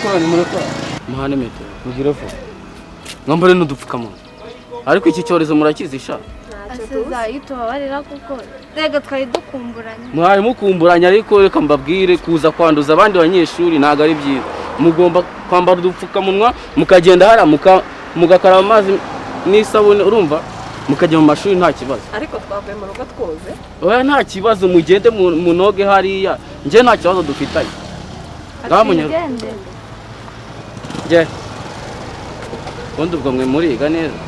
murekora muhane metero mugire vuba mwambare n'udupfukamunwa ariko iki cyorezo murakizisha tubabarira kuko rega twari dukumburanye mwari mukumburanye ariko reka mbabwire kuza kwanduza abandi banyeshuri ntago ari byiza mugomba kwambara udupfukamunwa mukagenda hara mugakaraba amazi n'isabune urumva mukajya mu mashuri nta kibazo ariko twavuye mu rugo twoze oya nta kibazo mugende munoge hariya nje nta kibazo dufitanye agende je ubundi ubwo mwe muriga neza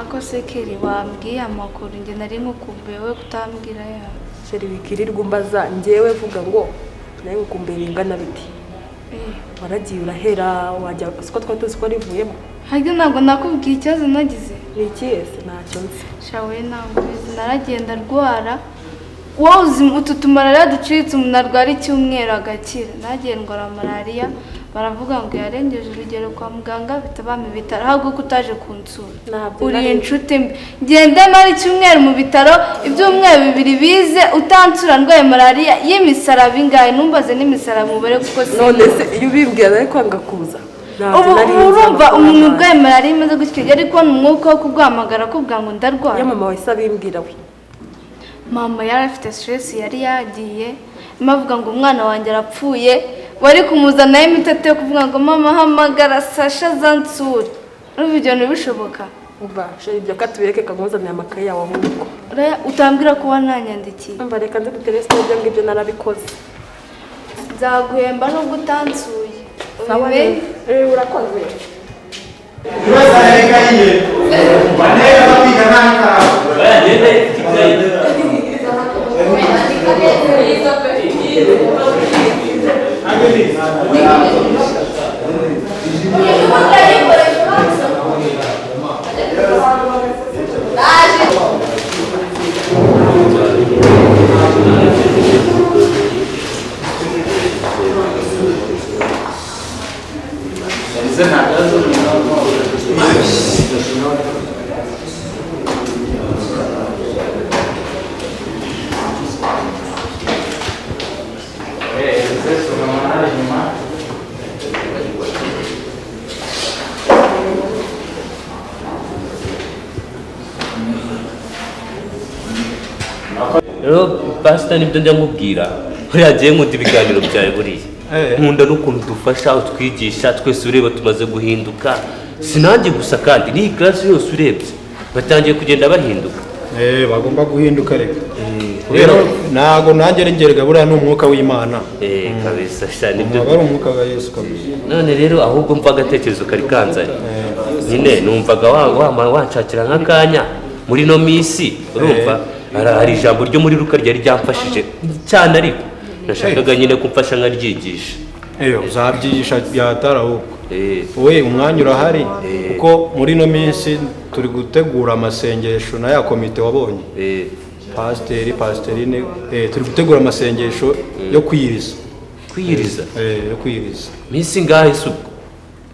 ako sekeri wambwiye amakuru njye nari nkukumbuye we kutambwira ya sheri wikirirwa umbaza njyewe vuga ngo nawe ngukumbuye ingana biti waragiye urahera wajya siko twatuzi ko rivuyemo hajya ntabwo nakubwiye ikibazo nagize ni ikiyese ntacyo nzi shawe ntabwo bizi naragenda rwara wowe uzi utu tumarariya ducitse umuntu arwara icyumweru agakira nagiye ndwara malariya baravuga ngo yarengeje urugero kwa muganga bitabama ibitaro ahubwo ko utaje kunsura uri inshuti mbi ngende mara icyumweru mu bitaro ibyumweru bibiri bize utansura ndwaye malariya y'imisaraba ingahe numbaze n'imisaraba mubare kuko si none se iyo ubimbwira ariko kwanga kuza urumva umuntu urwaye malariya imaze gutyo yari kubona umwuka wo kuguhamagara akubwira ngo ndarwara iyo mama wese abimbwira we mama yari afite stress yari yagiye imavuga ngo umwana wanjye arapfuye wari kumuzanaho imitete yo kuvuga ngo mama hamagara Sasha zansura n'ubu ibyo ntibishoboka umva sheri ibyo katubireke kaguzaniye amakaye yawe ahubwo utambwira ko wananyandikiye umva reka nze guteresa ibyo ngibyo narabikoze nzaguhemba nubwo utansuye sawa urakoze rero pasita nibyo njya nkubwira yagiye nkunda ibiganiro byawe buriya nkunda n'ukuntu dufasha utwigisha twese ureba tumaze guhinduka sinange gusa kandi n'iyi karasi yose urebye batangiye kugenda bahinduka bagomba guhinduka reka rero ntago nanjye rengerega buriya ni umwuka w'Imana kabisa cyane ibyo ari umwuka wa Yesu kabisa none rero ahubwo mva agatekerezo kari kanzanye nyine numvaga wanshakira nk'akanya muri no minsi urumva hari ijambo ryo muri Luka ryari ryamfashije cyane ariko nashakaga nyine kumfasha nkaryigisha uzabyigisha byataraho wowe umwanya urahari kuko muri no minsi turi gutegura amasengesho na ya komite wabonye pasiterine turi gutegura amasengesho yo kwiyiriza yo kwiyiriza minsi ngahe isuku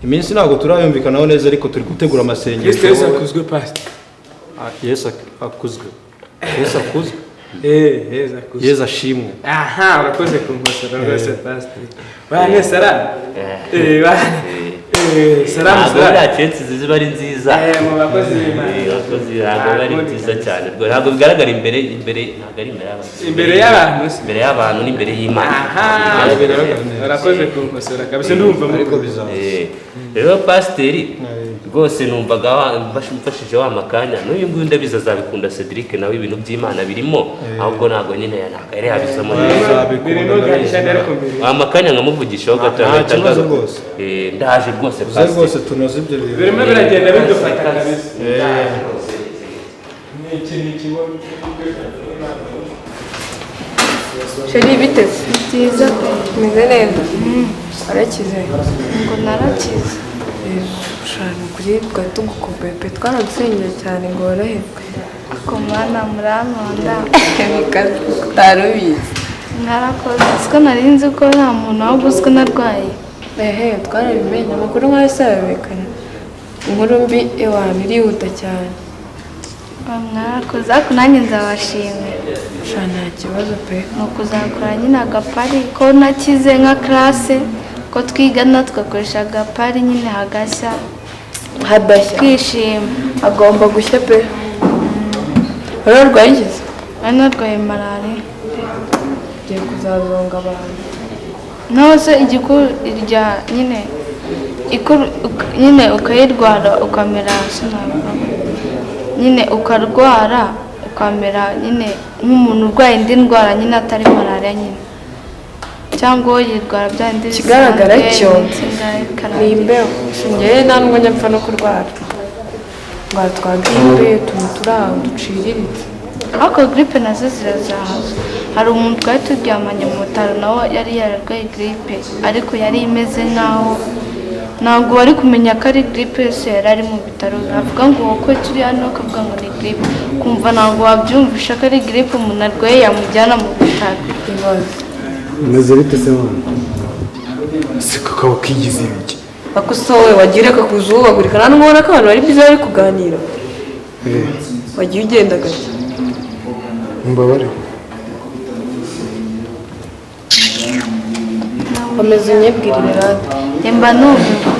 iminsi ntabwo turayumvikanaho neza ariko turi gutegura amasengesho Yesu akuzwe pastor Yesu akuzwe Yesu akuzwe Yesu ashimwe aha urakoze kunkosora rwose pastor bane sara salamu sara cyensi ziba ari nziza mu bakozi ntabwo ari nziza cyane ntabwo bigaragara imbere ntabwo ari imbere y'abantu imbere y'abantu n'imbere y'Imana aha urakoze kunkosora kabisa ndumva ariko bizaza rero pasiteri rwose numvaga mfashije wa makanya n'uyu nguyu ndabiza azabikunda Cedric nawe ibintu by'Imana birimo ahubwo ntabwo nyine yari yabisamo wa makanya nkamuvugishaho gatandatu ndaje rwose rwose tunoze ibyo birimo biragenda bidufata kabisa sheri biteze byiza pe. umeze neza warakize Ngo narakize. ushaka kuri twari tugukubepe twaradusengeye cyane ngo woroherwe Ko mwana murankunda. bikaze utari ubizi Narakoze. Siko nari nzi ko nta muntu ahubwo uziko narwaye. twarabimenye amakuru nk'ayo se yabekana inkuru mbi ewana irihuta cyane Mwarakoze ariko nanjye nzabashimira. sha nta kibazo pe Ni ukuzakora nyine agapari ko nakize nka classe ko twigana tugakoresha agapari nyine hagashya hadashya twishima. agomba gushya pe wari warwaye igize Nari narwaye malariya. ugiye kuzazonga abantu Nose igikuru irya nyine nyine ukayirwara ukamera sinavuga nyine ukarwara ukamera nyine nk'umuntu urwaye indi ndwara nyine atari malariya nyine cyangwa wowe yirwara bya bindi ikigaragara cyo bisanzwe, ni imbeho ngewe nta nubwo njya mpfa no kurwara ndwara twa gripe utuntu turi aho duciriritse ariko gripe nazo zirazahaza. Hari umuntu twari turyamanye mu bitaro nawe yari yararwaye gripe ariko yari imeze nkaho ntabwo wari kumenya ko ari gripe yose yari ari mu bitaro. Avuga ngo wowe turi hano akavuga ngo ni gripe, kumva ntabwo wabyumvisha ko ari gripe umuntu arwaye yamujyana mu bitaro. ibibazo umeze bite se wana si kakaba kigize ibiki ako sowe wagira kakuzubagurika nta n'ubona ko abantu bari byiza bari kuganira wagiye ugenda gake mbabarire komeza unyibwirire radi Mba numva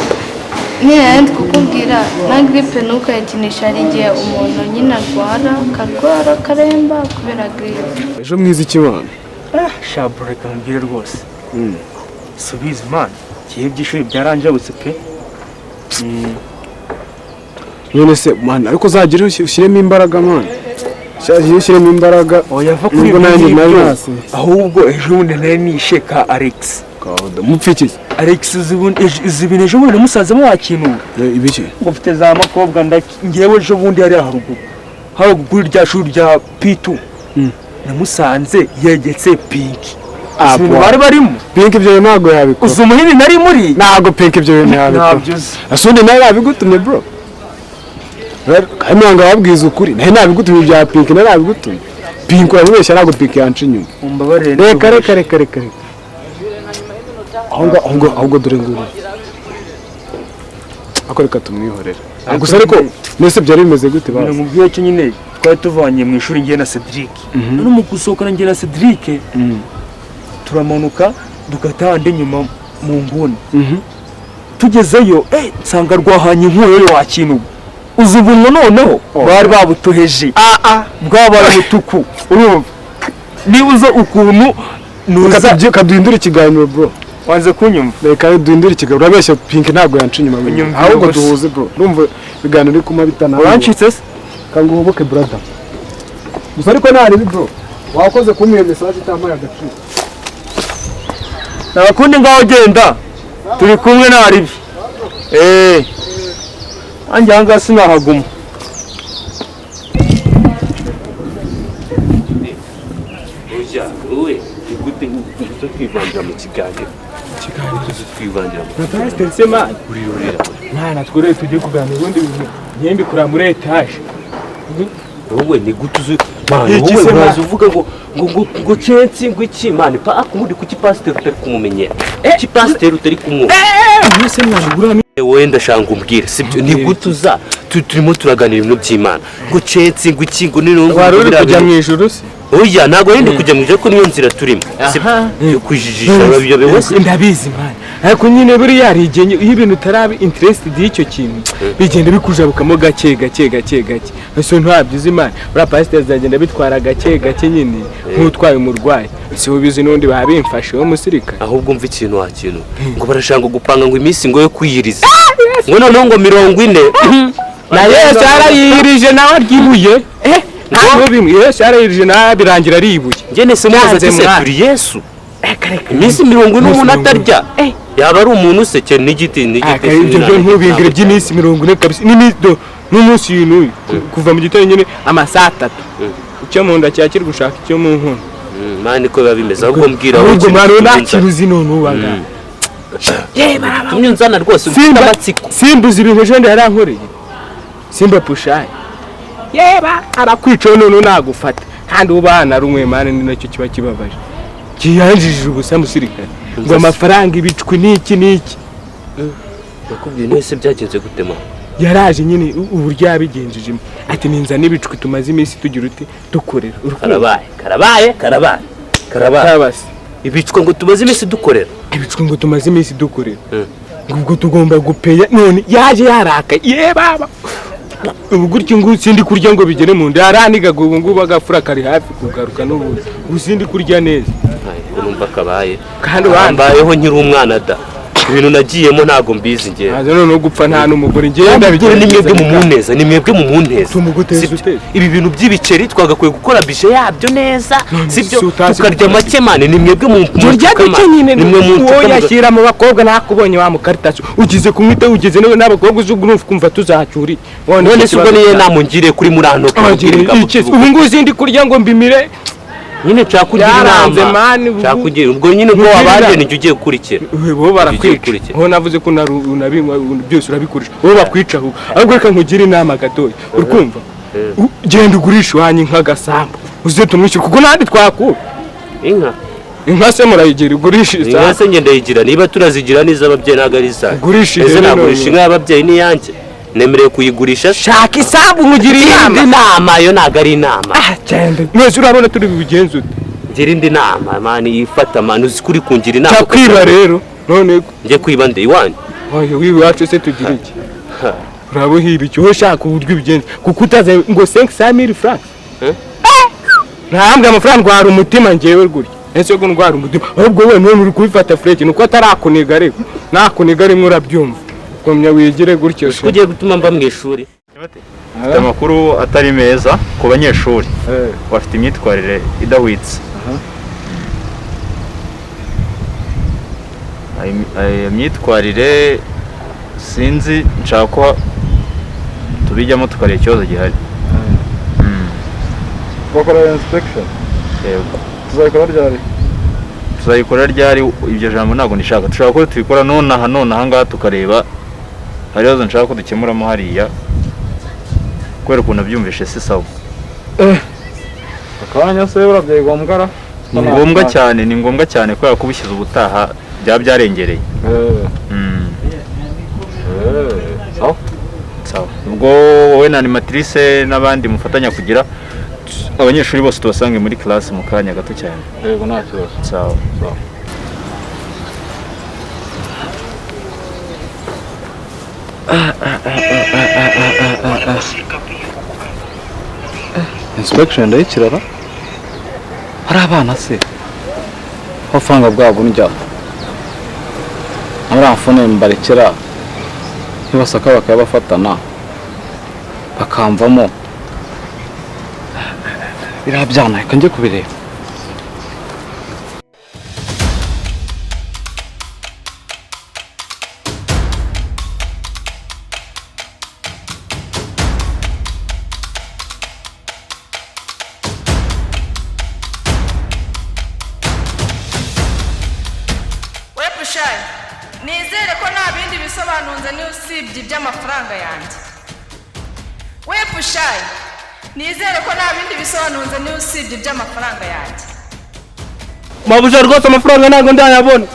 niyandi kukubwira na gripe ntukayikinisha. Hari igihe umuntu nyine arwara akaremba kubera gripe. ejo mwiza ikibana shabura reka mubwire rwose subiza imana igihe by'ishuri byaranjabutse pe none se mwana ariko uzagire ushyiremo imbaraga mwana ushyiremo imbaraga yava kuri nubwo nanjye nari hasi ahubwo ejo bundi nari nishe ka Alex mupfikiye Alex izibine ejo bundi musazemo wakintu ibiki ngo mfite za makobwa ngewe ejo bundi yari haruguru rya shuri rya P2 namusanze yegetse pinki ibintu bari barimo pink ibyo ntabwo yabikora uzi umuhini nari muri ntabwo pink ibyo bintu yabikora ntabyo uzi asundi nawe yabigutumye bro kamwe wabwiza ukuri nawe nabigutumye bya pink nawe nabigutumye pink urabibeshya ntabwo pink yanca inyuma umbabarire reka ahubwo dore nguru ako reka tumwihorera gusa ariko mwese byari bimeze gute bazi nkubwiye cyo nyine twari tuvanye mu ishuri ngiye na Cedric none mu gusohokana ngiye na Cedric turamanuka dugatande nyuma mu nguni tugezeyo nsanga rwahanye inkuyo wakintu uzi ubuntu noneho bari babutuheje bwabaye umutuku urumva nibuza ukuntu nuza kaduhindura ikiganiro bro wanze kunyumva reka duhindure ikiganiro urabeshya pink ntabwo yanca inyuma ahubwo duhuze bro urumva ibiganiro uri kuma bitana urancitse se kanga ubuke brother gusa ariko ntari bro wakoze kumwiye message itampaye agaciro nabakundi ngaho genda turi kumwe naribi anjye ahangaha sinahaguma wowe gute uzo twivangira mu kiganiro twivangira mu pastor sema kurirorera mwana twore tujye kuganira ubundi nyembi kura muri etage wowe ni gute uzi mwana wowe uraza uvuga ngo censi ngo iki mwana pa akumundi kuki pastor utari kumumenyera iki pastor utari kumwumva mwese mwana gura wowe ndashanga umbwire sibyo ni gute uza turimo turaganira ibintu by'Imana ngo censi ngo iki ngo nino ngo wari kujya mu ijuru se oya ntago yindi kujya mu ijuru ko niyo nzira turimo sibyo kujijisha urabyo wese ndabizi mwana ariko nyine buri yarigenye iyo ibintu utarabi interested y'icyo kintu bigenda bikujabukamo gake ese ntabyize Imana bura pastor zagenda bitwara gake nyine nk'utwaye umurwayi si ubizi n'undi babimfashe wo musirika ahubwo mva ikintu wakintu ngo barashanga gupanga ngo iminsi ngo yo kwiyiriza ngo noneho ngo 40 na Yesu yarayirije nawe aryibuye ntabwo bimwe Yesu yarayirije nawe birangira ari ibuye njye se muze turi Yesu iminsi 40 umuntu atarya yaba ari umuntu usekera n'igiti ibyo ntubingire by'iminsi 40 kabisa n'umunsi y'uyu kuva mu gitondo nyine amasaha 3 icyo mu nda cyakiri gushaka icyo mu nkono mani ko biba bimeze ahubwo mbwira ahubwo maro nakiruzi none ubaga tumye nzana rwose ufite amatsiko simbuza ibintu ejo ndi yarankoreye simba pushaye yeba arakwica none nagufata kandi ubana rumwe mane ni nacyo kiba kibabaje kiyanjije ubusa musirikare ngo amafaranga ibicwe niki nakubwiye nese byagenze gutema yaraje nyine uburyo yabigenjeje ati ninza n'ibicwe tumaze iminsi tugira uti dukorera karabaye ibicwe ngo tumaze iminsi dukorera ubwo tugomba gupeya none yaje yaraka ye baba ubu gutyo ngo sindi kurya ngo bigere mu nda yaranigaga ubu ngubu agafura kari hafi kugaruka n'ubu usindi kurya neza urumva kabaye kandi babayeho nkiri umwana da ibintu nagiyemo ntago mbizi ngiye aza none gupfa nta n'umugore ngiye ndabigera nimwebwe mu muneza ibi bintu by'ibiceri twagakwiye gukora bije yabyo neza sibyo tukarya make mane nimwebwe mu murya duke nyine nimwe mu yashyira mu bakobwa nakubonye wa mukaritaso ugize kumwita ugeze nawe n'abakobwa uzugurumva kumva tuzacyuri none se ubwo niye namungire kuri murano ubu nguzindi kurya ngo mbimire nyine cakugira inama cakugira ubwo nyine ngo wabanje ni ugiye gukurikira bo barakwica ho navuze ko nabinywa byose urabikoresha bo bakwica ahubwo reka nkugira inama gatoya urkumva genda ugurisha wanyu nk'agasambu uze tumwishyura kuko nandi twakura inka se murayigira ugurisha inka se ngenda yigira niba turazigira n'iz'ababyeyi ntago ari za ese nagurisha inka y'ababyeyi n'yanjye nemereye kuyigurisha shaka isabu nkugiriye inama yo ntago ari inama cyane mwese urabona turi bigenze ute ngira indi nama mani ifata mani uzi kuri kungira inama cyakwiba rero none ngiye kwiba nde iwanyu wiwe wacu se tugira iki urabuhiba icyo ushaka uburyo bigenze kuko utaze ngo 500,000 francs ntambwe amafaranga wari umutima ngewe gutya ese go ndwara umutima ahubwo we none uri kubifata freke nuko atarakuniga ariko nakuniga rimwe urabyumva komya wigire gutyo ugiye gutuma mba mu ishuri amakuru atari meza ku banyeshuri bafite imyitwarire idahwitse imyitwarire sinzi nshaka ko tubijyamo tukareba ikibazo gihari bakora inspection tuzayikora ryari ibyo jambo ntabwo nishaka dushaka ko tubikora none aha ngaha tukareba hari ibibazo nshaka ko dukemuramo hariya kubera ukuntu abyumvishe si sawa akanya se urabyaye gombwa ni ngombwa cyane kubera ko ubishyize ubutaha byaba byarengereye sawa ubwo wowe na animatrice n'abandi mufatanya kugira abanyeshuri bose tubasange muri class mu kanya gato cyane yego nta kibazo sawa inspection ndayikirara hari abana se bafanga bwabo njya amafone mbarekera ntibasaka bakabafatana bakamvamo birabyana reka njye kubireba nizere ko nta bindi bisobanunze n'usibye iby'amafaranga yanjye we pushayi nizere ko nta bindi bisobanunze n'usibye iby'amafaranga yanjye mabuja rwose amafaranga ntabwo ndayabona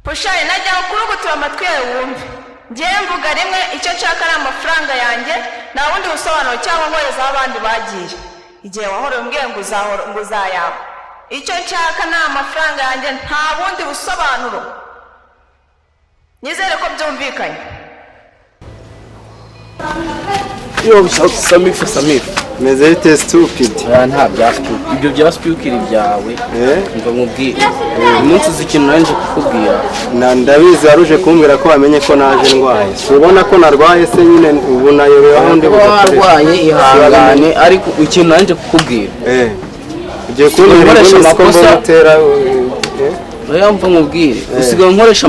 pushayi najya kurugutura amatwi yawe wumve ngewe mvuga rimwe icyo nshaka ari amafaranga yanjye nta bundi busobanuro cyangwa nkohereza aho abandi bagiye igihe wahora umbwiye ngo uzayaba icyo nshaka ni amafaranga yanjye nta bundi busobanuro nizere ko byumvikanye yo samifu meze bite stupid? Nta bya stupid, ibyo bya stupid byawe mva mubwire umunsi uzi ikintu nanje kukubwira ndabizi waruje kumbwira ko wamenye ko naje ndwaye, ubona ko narwaye se nyine ubu nayobewe aho ndi warwaye ihangane, ariko ikintu nanje kukubwira ugiye kumbwira ko mbotera mva mubwire usigaye nkoresha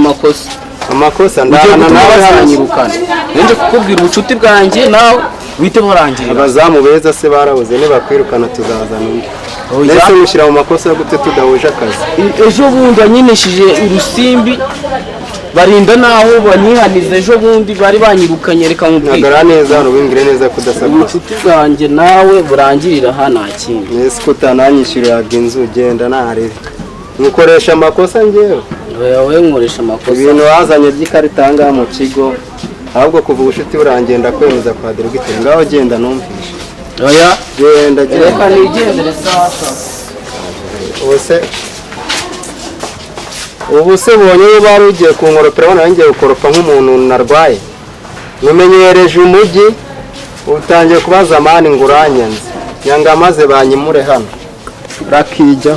amakosa ndahana nawe hanyirukana nanje kukubwira ubucuti bwanjye nawe wite barangirira. Abazamu beza se barabuze nibakwirukana tuzazana undi. Ndetse mushyira mu makosa yo gute tudahuje akazi. Ejo bundi wanyinishije urusimbi barinda naho banyihaniza, ejo bundi bari banyirukanye, reka mubwire nagara neza rubingire neza kudasabwa. Ubucuti bwanjye nawe burangirira hano akindi. Nese kutananyishyuriraga inzu genda narire mukoresha amakosa ngewe. Wowe nkoresha amakosa. Ibintu wazanye by'ikarita ngaha mu kigo ahubwo kuva ubucuti burangenda kwemeza kwa Derugiteri ngaho genda numvishe. Oya genda reka nigendere sasa. Ubuse bonye bari ugiye kunkoropera bana ngiye gukoropa nk'umuntu narwaye. Numenyereje umujyi utangiye kubaza mani nguranyanze. Nyanga maze banyimure hano. Rakijya